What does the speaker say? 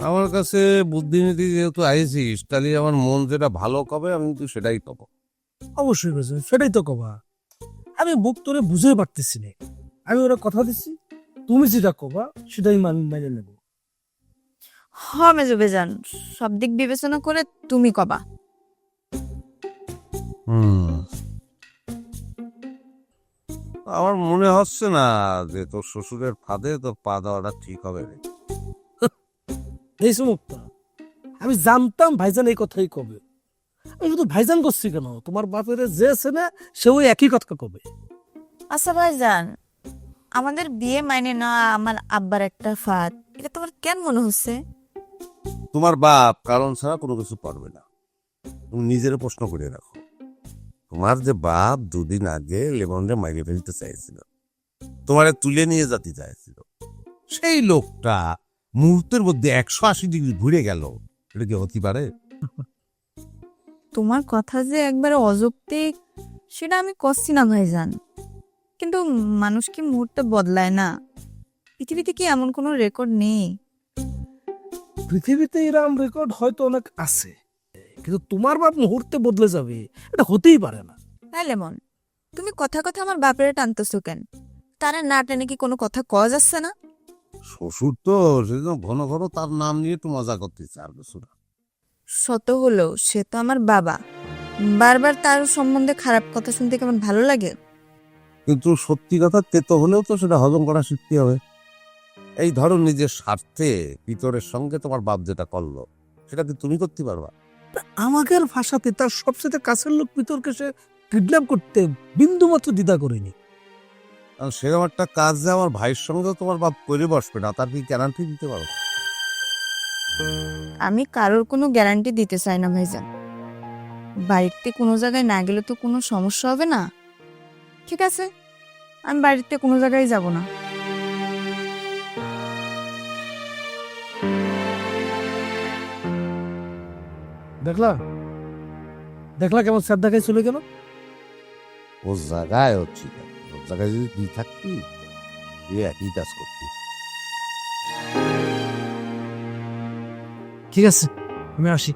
আমার কাছে বুদ্ধিনীতি যেহেতু আইছিস, তাহলে আমার মন যেটা ভালো কবে আমি কিন্তু সেটাই কব। অবশ্যই বুঝবে, সেটাই তো কবা। আমি বুক তোরে বুঝে পারতেছি না। আমি ওরা কথা দিচ্ছি, তুমি যেটা কবা সেটাই মেনে নেব। হ মেজবে যান, সব দিক বিবেচনা করে তুমি কবা। হুম, আমার মনে হচ্ছে না যে তোর শ্বশুরের ফাঁদে তোর পা দেওয়াটা ঠিক হবে রে। এই মুক্তা, আমি জানতাম ভাইজান এই কথাই কবে। আমি শুধু ভাইজান করছি কেন, তোমার বাপের যে আছে না, সে ওই একই কথা কবে। আচ্ছা ভাইজান, আমাদের বিয়ে মাইনে না আমার আব্বার একটা ফাঁদ, এটা তোমার কেন মনে হচ্ছে? তোমার বাপ কারণ ছাড়া কোনো কিছু পারবে না। তুমি নিজের প্রশ্ন করে রাখো, তোমার যে বাপ দুদিন আগে লেমনরে মাইরে ফেলতে চাইছিল, তোমারে তুলে নিয়ে যেতে চাইছিল, সেই লোকটা মুহূর্তের মধ্যে 180 ডিগ্রি ঘুরে গেল। এটা কি হতে পারে? তোমার কথা যে একবারে অযৌক্তিক সেটা আমি করছি না ভাইজান, কিন্তু মানুষ কি মুহূর্তে বদলায় না? পৃথিবীতে কি এমন কোনো রেকর্ড নেই? পৃথিবীতে এরকম রেকর্ড হয়তো অনেক আছে, কিন্তু তোমার বাপ মুহূর্তে বদলে যাবে এটা হতেই পারে না। হ্যাঁ লেমন, তুমি কথা কথা আমার বাপের টানতেছো কেন? তারা না টেনে কি কোনো কথা কওয়া যাচ্ছে না? শ্বশুর তো সেজন্য ঘন ঘন তার নাম নিয়ে একটু মজা করতেছে, আর কিছু না। শত হলো সে তো আমার বাবা, বারবার তার সম্বন্ধে খারাপ কথা শুনতে কেমন ভালো লাগে? কিন্তু সত্যি কথা তেতো হলেও তো সেটা হজম করা শিখতে হবে। এই ধরো নিজের স্বার্থে পিতরের সঙ্গে তোমার বাপ যেটা করলো, সেটা কি তুমি করতে পারবা? আমাদের ভাষাতে তার সবচেয়ে কাছের লোক পিতরকে সে কিডন্যাপ করতে বিন্দু মাত্র দ্বিধা করেনি। কারণ সেরকম একটা কাজ যে আমার ভাইয়ের সঙ্গেও তোমার বাপ করে বসবে না, তার কি গ্যারান্টি দিতে পারো? আমি কারোর কোনো গ্যারান্টি দিতে চাই না ভাইজান। বাড়িতে কোনো জায়গায় না গেলে তো কোনো সমস্যা হবে না। ঠিক আছে, আমি বাড়িতে কোনো জায়গায় যাব না। দেখলা, দেখলা কেমন স্যার দেখাই চলে গেল। ও জায়গায় হচ্ছি না, ওর জায়গায় যদি তুই থাকতি তুই একই কাজ করতি। ঠিক আছে, আমি আসি।